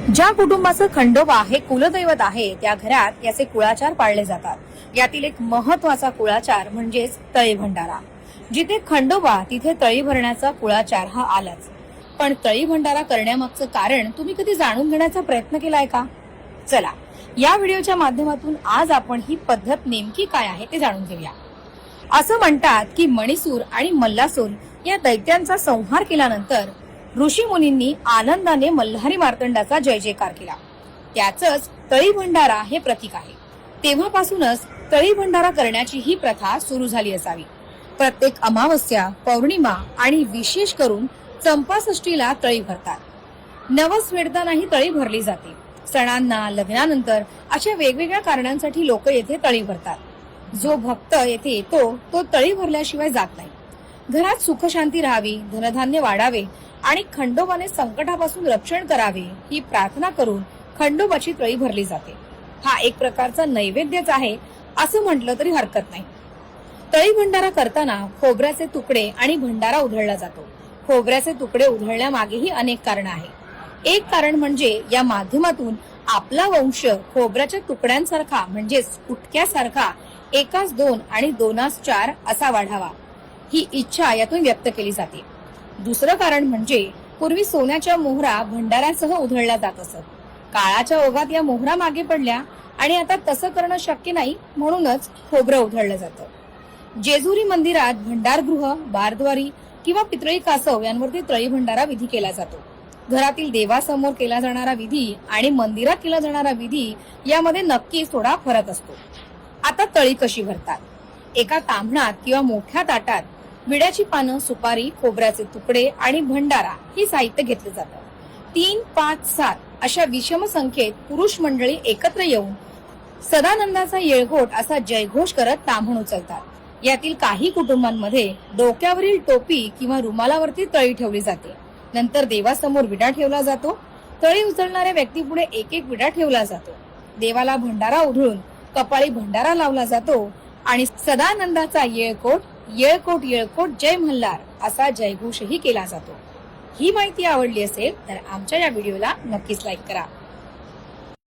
ज्या कुटुंबाचं खंडोबा हे कुलदैवत आहे त्या घरात याचे कुळाचार पाळले जातात। यातील एक महत्वाचा कुळाचार म्हणजेच तळी भंडारा। जिथे खंडोबा तिथे तळी भरण्याचा कुळाचार हा आलाच। पण तळी भंडारा करण्यामागचं कारण तुम्ही कधी जाणून घेण्याचा प्रयत्न केलाय का? चला, या व्हिडिओच्या माध्यमातून आज आपण ही पद्धत नेमकी काय आहे ते जाणून घेऊया। असं म्हणतात की मणिसूर आणि मल्लासूर या दैत्यांचा संहार केल्यानंतर ऋषी मुनींनी आनंदाने मल्हारी मार्तंडाचा जय जयकार केला। त्याचंच तळी भंडारा हे प्रतीक आहे। तेव्हापासूनच तळी भंडारा करण्याची ही प्रथा सुरू झाली असावी। प्रत्येक अमावस्या, पौर्णिमा आणि विशेष करून चंपाषष्ठीला तळी भरतात। नवस फेडतानाही तळी भरली जाते। सणांना, लग्नानंतर अशा वेगवेगळ्या कारणांसाठी लोक येथे तळी भरतात। जो भक्त येथे येतो तो तळी भरल्याशिवाय जात नाही। घरात सुखशांती राहावी, धनधान्य वाढावे आणि खंडोबाने संकटापासून रक्षण करावे ही प्रार्थना करून खंडोबाची तळी भरली जाते। हा एक प्रकारचा नैवेद्यच आहे असं म्हटलं तरी हरकत नाही। तळी भंडारा करताना खोबऱ्याचे तुकडे आणि भंडारा उधळला जातो। खोबऱ्याचे तुकडे उधळण्यामागेही अनेक कारण आहे। एक कारण म्हणजे या माध्यमातून आपला वंश खोबऱ्याच्या तुकड्यांसारखा म्हणजेच उटक्यासारखा 1:2 आणि 2:4 असा वाढावा ही इच्छा यातून व्यक्त केली जाते। दुसरं कारण म्हणजे पूर्वी सोन्याच्या मोहरा भंडाऱ्यासह उधळल्या जात असत। काळाच्या ओघात या मोहरा मागे पडल्या आणि आता तसं करणं शक्य नाही, म्हणूनच खोबरं उधळलं जातं। जेजुरी मंदिरात भंडारगृह, बारद्वारी किंवा पितळी कासव यांवरती तळी भंडारा विधी केला जातो। घरातील देवासमोर केला जाणारा विधी आणि मंदिरात केला जाणारा विधी यामध्ये नक्कीच थोडा फरक असतो। आता तळी कशी भरतात? एका ताम्हणात किंवा मोठ्या ताटात विड्याची पानं, सुपारी, खोबऱ्याचे तुकडे आणि भंडारा हे साहित्य घेतले जातं। 3, 5, 7 अशा विषम संख्येत पुरुष मंडळी एकत्र येऊन सदानंदाचा येळकोट असा जयघोष करत ताम्हण उचलतात। यातील काही कुटुंबांमध्ये डोक्यावरील टोपी किंवा रुमालावरती तळी ठेवली जाते। नंतर देवासमोर विडा ठेवला जातो। तळी उचलणाऱ्या व्यक्तीपुढे एक एक विडा ठेवला जातो। देवाला भंडारा उधळून कपाळी भंडारा लावला जातो आणि सदानंदाचा येळकोट, येळकोट येळकोट जय मल्हार असा जयघोषही केला जातो। ही माहिती आवडली असेल तर आमच्या या व्हिडिओला नक्कीच लाईक करा।